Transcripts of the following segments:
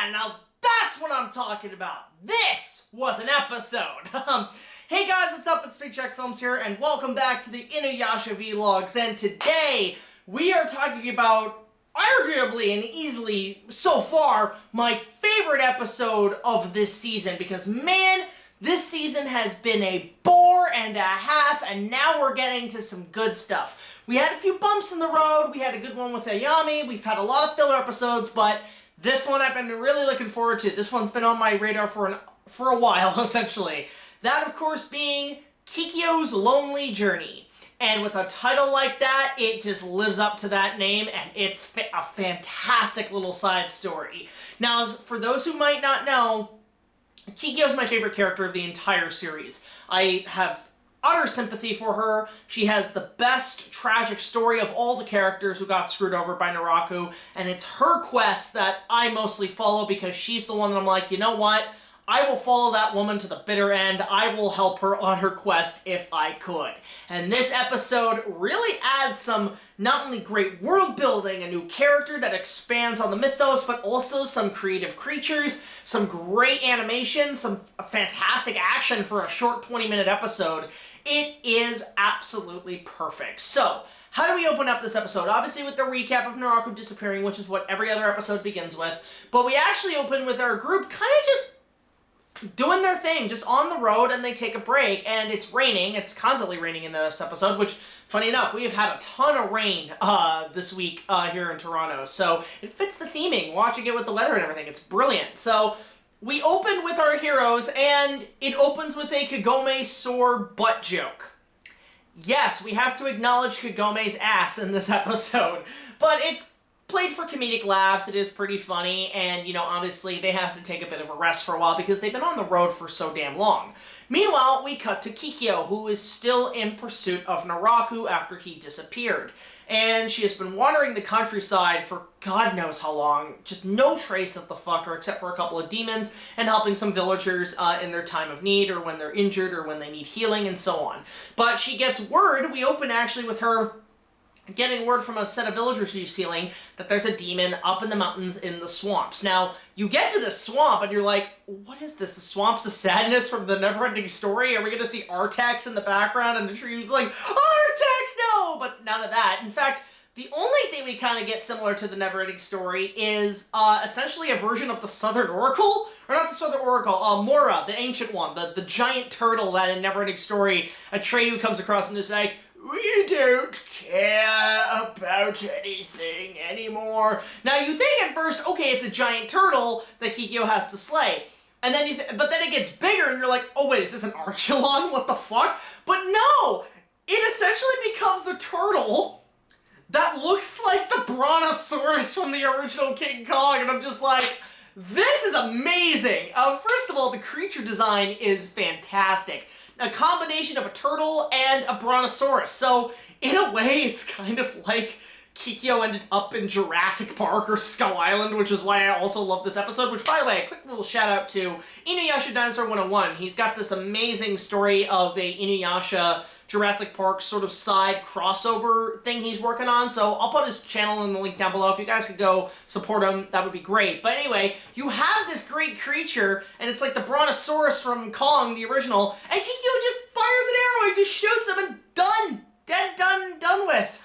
Yeah, now that's what I'm talking about. This was an episode. Hey guys, what's up? It's BigJackFilms here, and welcome back to the InuYasha V-Logs. And today, we are talking about, arguably and easily, so far, my favorite episode of this season. Because, man, this season has been a bore and a half, and now we're getting to some good stuff. We had a few bumps in the road. We had a good one with Yashahime. We've had a lot of filler episodes, but this one I've been really looking forward to. This one's been on my radar for a while, essentially. That, of course, being KIKYO'S Lonely Journey. And with a title like that, it just lives up to that name, and it's a fantastic little side story. Now, for those who might not know, KIKYO'S my favorite character of the entire series. I have utter sympathy for her. She has the best tragic story of all the characters who got screwed over by Naraku, and it's her quest that I mostly follow because she's the one that I'm like, you know what? I will follow that woman to the bitter end. I will help her on her quest if I could. And this episode really adds some not only great world building, a new character that expands on the mythos, but also some creative creatures, some great animation, some fantastic action for a short 20-minute episode. It is absolutely perfect. So, how do we open up this episode? Obviously with the recap of Naraku disappearing, which is what every other episode begins with, but we actually open with our group kind of just doing their thing, just on the road, and they take a break, and it's raining. It's constantly raining in this episode, which, funny enough, we have had a ton of rain this week here in Toronto, so it fits the theming, watching it with the weather and everything. It's brilliant. So, we open with our heroes, and it opens with a Kagome sore butt joke. Yes, we have to acknowledge Kagome's ass in this episode, but it's played for comedic laughs. It is pretty funny, and, you know, obviously they have to take a bit of a rest for a while because they've been on the road for so damn long. Meanwhile, we cut to KIKYO, who is still in pursuit of Naraku after he disappeared. And she has been wandering the countryside for God knows how long, just no trace of the fucker except for a couple of demons, and helping some villagers in their time of need, or when they're injured, or when they need healing, and so on. But she gets word, we open actually with her getting word from a set of villagers she's healing that there's a demon up in the mountains in the swamps. Now, you get to this swamp and you're like, what is this? The Swamps of Sadness from the Neverending Story? Are we going to see Artax in the background and the tree's like, Artax, no! But none of that. In fact, the only thing we kind of get similar to the Neverending Story is essentially a version of the Southern Oracle, or not the Southern Oracle, Mora, the ancient one, the giant turtle that in Neverending Story, Atreyu comes across and is like, we don't care about anything anymore. Now, you think at first, okay, it's a giant turtle that KIKYO has to slay. And then but then it gets bigger and you're like, oh wait, is this an Archelon? What the fuck? But no! It essentially becomes a turtle that looks like the Brontosaurus from the original King Kong, and I'm just like, this is amazing! First of all, the creature design is fantastic. A combination of a turtle and a brontosaurus. So, in a way, it's kind of like KIKYO ended up in Jurassic Park or Skull Island, which is why I also love this episode. Which, by the way, a quick little shout out to InuYasha Dinosaur 101. He's got this amazing story of a InuYasha Jurassic Park sort of side crossover thing he's working on, so I'll put his channel in the link down below. If you guys could go support him, that would be great. But anyway, you have this great creature, and it's like the Brontosaurus from Kong, the original, and KIKYO just fires an arrow, he just shoots him, and done! Dead, done with.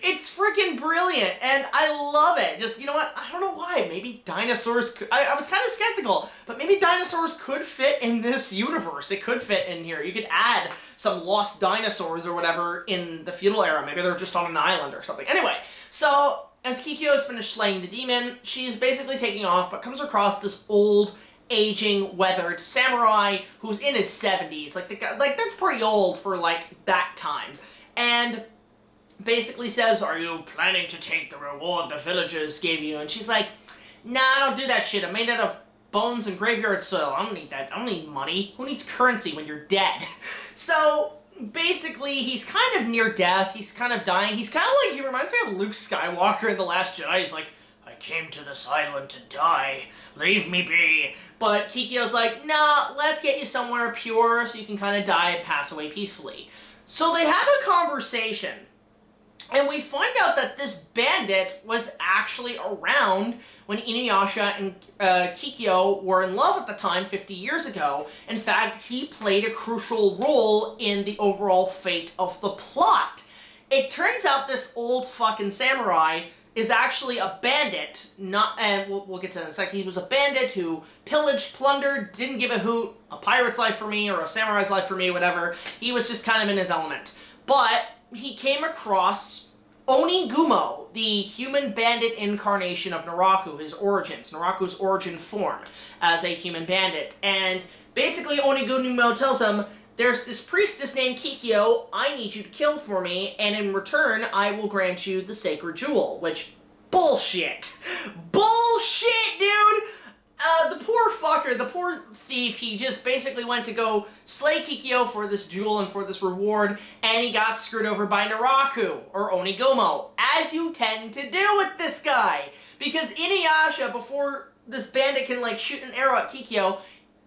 It's freaking brilliant, and I love it. Just, you know what, I don't know why, maybe dinosaurs could, I was kind of skeptical, but maybe dinosaurs could fit in this universe. It could fit in here. You could add some lost dinosaurs or whatever in the feudal era. Maybe they're just on an island or something. Anyway, so as KIKYO has finished slaying the demon, she's basically taking off, but comes across this old, aging, weathered samurai who's in his 70s. Like, the guy, like, that's pretty old for, like, that time. And basically says, are you planning to take the reward the villagers gave you? And she's like, nah, I don't do that shit. I'm made out of bones and graveyard soil. I don't need that. I don't need money. Who needs currency when you're dead? So, basically, he's kind of near death. He's kind of dying. He's kind of like, he reminds me of Luke Skywalker in The Last Jedi. He's like, I came to this island to die. Leave me be. But KIKYO's like, nah, let's get you somewhere pure so you can kind of die and pass away peacefully. So they have a conversation And we find out that this bandit was actually around when InuYasha and Kikyo were in love at the time 50 years ago. In fact, he played a crucial role in the overall fate of the plot. It turns out this old fucking samurai is actually a bandit, and we'll get to that in a second. He was a bandit who pillaged, plundered, didn't give a hoot, a pirate's life for me or a samurai's life for me, whatever. He was just kind of in his element. But he came across Onigumo, the human bandit incarnation of Naraku, his origins, Naraku's origin form as a human bandit. And basically Onigumo tells him, there's this priestess named Kikyo, I need you to kill for me, and in return, I will grant you the sacred jewel, which, bullshit. Bullshit, dude! The poor fucker, the poor thief, he just basically went to go slay Kikyo for this jewel and for this reward, and he got screwed over by Naraku, or Onigumo, as you tend to do with this guy. Because InuYasha, before this bandit can, like, shoot an arrow at Kikyo,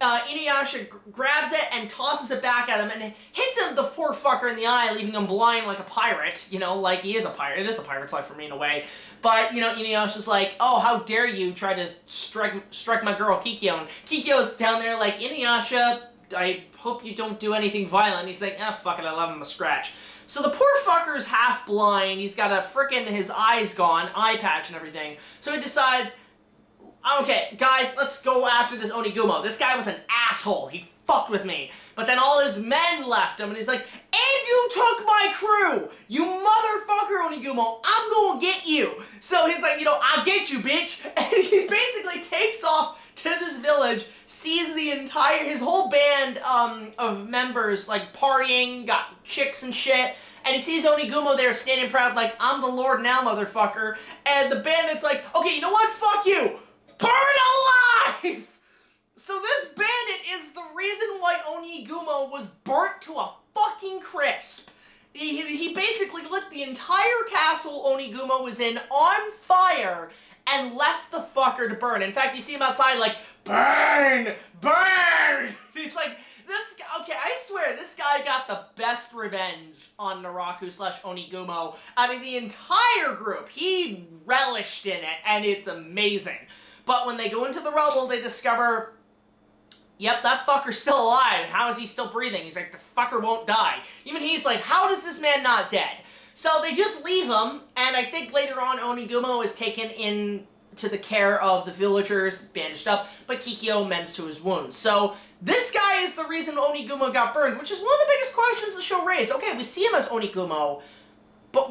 InuYasha grabs it and tosses it back at him and hits him, the poor fucker, in the eye, leaving him blind like a pirate. You know, like he is a pirate. It is a pirate's life for me in a way. But, you know, InuYasha's like, oh, how dare you try to strike my girl Kikyo. And Kikyo's down there like, InuYasha, I hope you don't do anything violent. He's like, ah, fuck it, I love him a scratch. So the poor fucker's half blind. He's got a frickin' his eyes gone, eye patch and everything. So he decides, okay, guys, let's go after this Onigumo. This guy was an asshole. He fucked with me. But then all his men left him, and he's like, and you took my crew! You motherfucker, Onigumo! I'm gonna get you! So he's like, you know, I'll get you, bitch! And he basically takes off to this village, sees his whole band of members, like, partying, got chicks and shit, and he sees Onigumo there standing proud like, I'm the lord now, motherfucker. And the bandit's like, okay, you know what? Fuck you! Burn alive! So this bandit is the reason why Onigumo was burnt to a fucking crisp. He basically lit the entire castle Onigumo was in on fire and left the fucker to burn. In fact, you see him outside like, burn! Burn! He's like, this guy, okay, I swear, this guy got the best revenge on Naraku/Onigumo out of the entire group. He relished in it, and it's amazing. But when they go into the rubble, they discover, yep, that fucker's still alive. How is he still breathing? He's like, the fucker won't die. Even he's like, how is this man not dead? So they just leave him, and I think later on Onigumo is taken in to the care of the villagers, bandaged up, but Kikyo mends to his wounds. So this guy is the reason Onigumo got burned, which is one of the biggest questions the show raised. Okay, we see him as Onigumo, but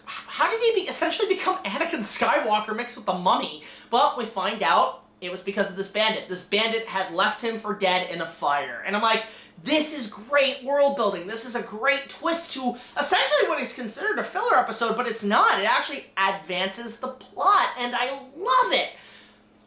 how did he essentially become Anakin Skywalker mixed with the mummy? But we find out it was because of this bandit. This bandit had left him for dead in a fire. And I'm like, this is great world building. This is a great twist to essentially what is considered a filler episode, but it's not. It actually advances the plot, and I love it.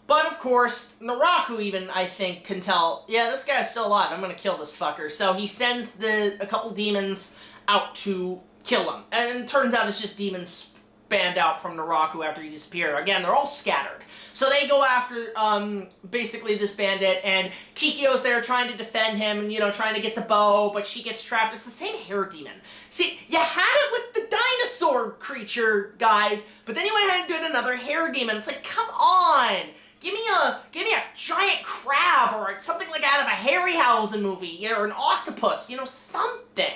But of course, Naraku even, I think, can tell, yeah, this guy's still alive. I'm gonna kill this fucker. So he sends a couple demons out to kill him. And it turns out it's just demons spanned out from Naraku after he disappeared. Again, they're all scattered. So they go after, basically this bandit, and Kikyo's there trying to defend him, and, you know, trying to get the bow, but she gets trapped. It's the same hair demon. See, you had it with the dinosaur creature, guys, but then you went ahead and did another hair demon. It's like, come on! Give me a giant crab, or something like out of a Harryhausen movie, or an octopus, you know, something.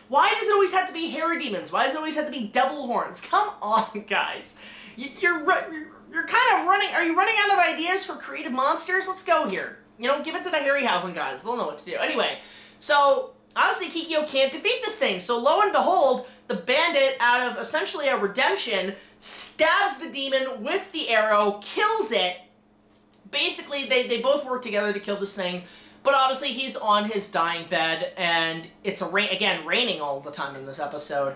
Why does it always have to be hairy demons? Why does it always have to be devil horns? Come on, guys. You're kind of running... Are you running out of ideas for creative monsters? Let's go here. You know, give it to the Harryhausen guys. They'll know what to do. Anyway, so obviously Kikyo can't defeat this thing. So lo and behold, the bandit, out of essentially a redemption, stabs the demon with the arrow, kills it. Basically, they both work together to kill this thing. But obviously he's on his dying bed, and it's raining all the time in this episode.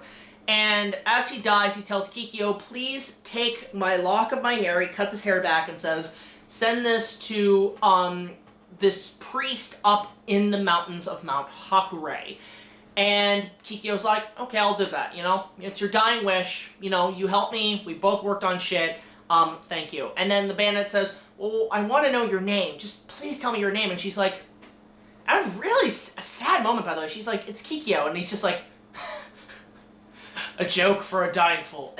And as he dies, he tells Kikyo, please take my lock of my hair. He cuts his hair back and says, send this to this priest up in the mountains of Mount Hakure. And Kikyo's like, okay, I'll do that, you know? It's your dying wish. You know, you helped me. We both worked on shit. Thank you. And then the bandit says, well, I want to know your name. Just please tell me your name. And she's like, at a really sad moment, by the way, she's like, it's Kikyo. And he's just like, A joke for a dying fool.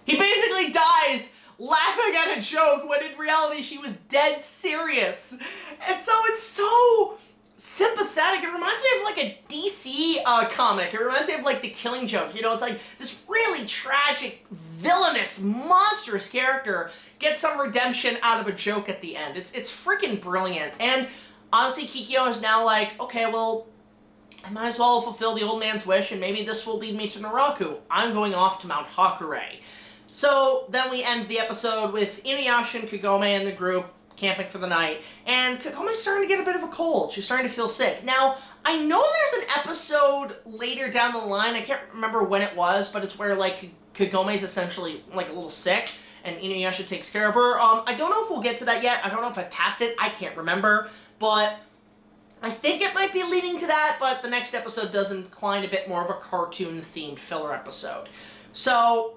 He basically dies laughing at a joke when in reality she was dead serious. And so it's so sympathetic. It reminds me of like a DC comic. It reminds me of like the Killing Joke. You know, it's like this really tragic, villainous, monstrous character gets some redemption out of a joke at the end. It's freaking brilliant. And honestly, KIKYO is now like, okay, well, I might as well fulfill the old man's wish, and maybe this will lead me to Naraku. I'm going off to Mount Hakure. So then we end the episode with InuYasha and Kagome and the group camping for the night, and Kagome's starting to get a bit of a cold. She's starting to feel sick. Now, I know there's an episode later down the line, I can't remember when it was, but it's where, like, Kagome's essentially, like, a little sick, and InuYasha takes care of her. I don't know if we'll get to that yet. I don't know if I passed it. I can't remember, but I think it might be leading to that, but the next episode does incline a bit more of a cartoon-themed filler episode. So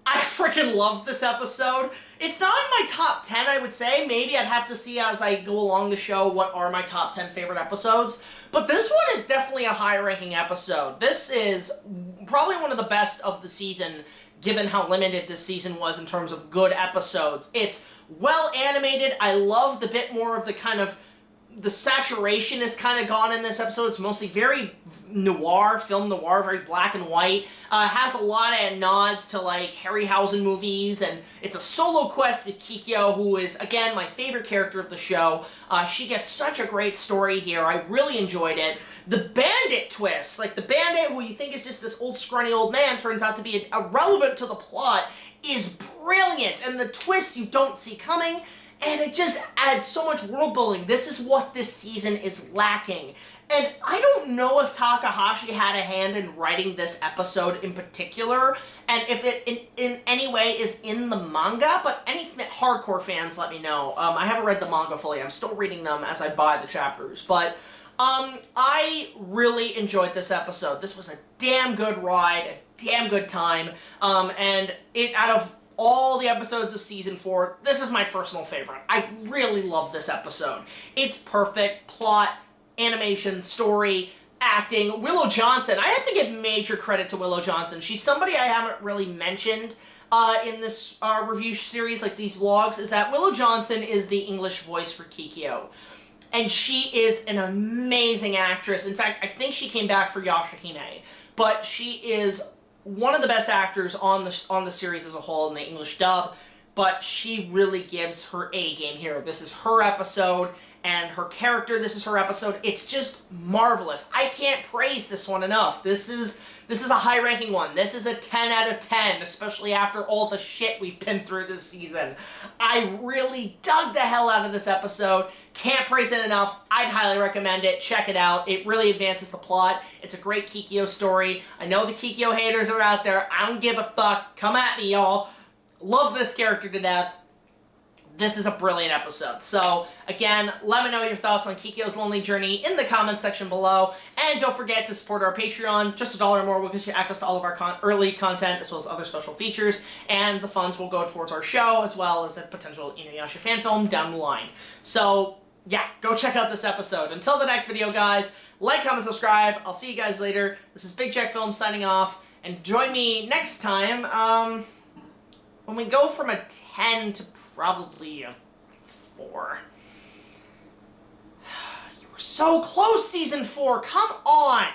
I freaking love this episode. It's not in my top 10, I would say. Maybe I'd have to see as I go along the show what are my top 10 favorite episodes. But this one is definitely a high-ranking episode. This is probably one of the best of the season, given how limited this season was in terms of good episodes. It's well animated. I love the bit more of the kind of the saturation is kind of gone in this episode. It's mostly very noir, film noir, very black and white. Has a lot of nods to, like, Harryhausen movies, and it's a solo quest with KIKYO, who is, again, my favorite character of the show. She gets such a great story here. I really enjoyed it. The bandit twist, like, the bandit, who you think is just this old, scrawny old man, turns out to be irrelevant to the plot, is brilliant, and the twist you don't see coming, and it just adds so much world building. This is what this season is lacking. And I don't know if Takahashi had a hand in writing this episode in particular, and if it in any way is in the manga, but any hardcore fans let me know. I haven't read the manga fully. I'm still reading them as I buy the chapters, but I really enjoyed this episode. This was a damn good ride, a damn good time, and out of all the episodes of Season 4, this is my personal favorite. I really love this episode. It's perfect. Plot, animation, story, acting. Willow Johnson. I have to give major credit to Willow Johnson. She's somebody I haven't really mentioned in this review series, like these vlogs, is that Willow Johnson is the English voice for KIKYO. And she is an amazing actress. In fact, I think she came back for Yashahime. But she is one of the best actors on the series as a whole in the English dub, but she really gives her A game here. This is her episode, and her character, this is her episode. It's just marvelous. I can't praise this one enough. This is a high-ranking one. This is a 10 out of 10, especially after all the shit we've been through this season. I really dug the hell out of this episode. Can't praise it enough. I'd highly recommend it. Check it out. It really advances the plot. It's a great KIKYO story. I know the KIKYO haters are out there. I don't give a fuck. Come at me, y'all. Love this character to death. This is a brilliant episode. So, again, let me know your thoughts on KIKYO'S Lonely Journey in the comments section below. And don't forget to support our Patreon. Just $1 more will get you access to all of our early content, as well as other special features. And the funds will go towards our show, as well as a potential InuYasha fan film down the line. So, yeah, go check out this episode. Until the next video, guys, like, comment, subscribe. I'll see you guys later. This is BigJackFilms signing off. And join me next time, when we go from a 10 to probably a 4. You were so close, Season 4! Come on!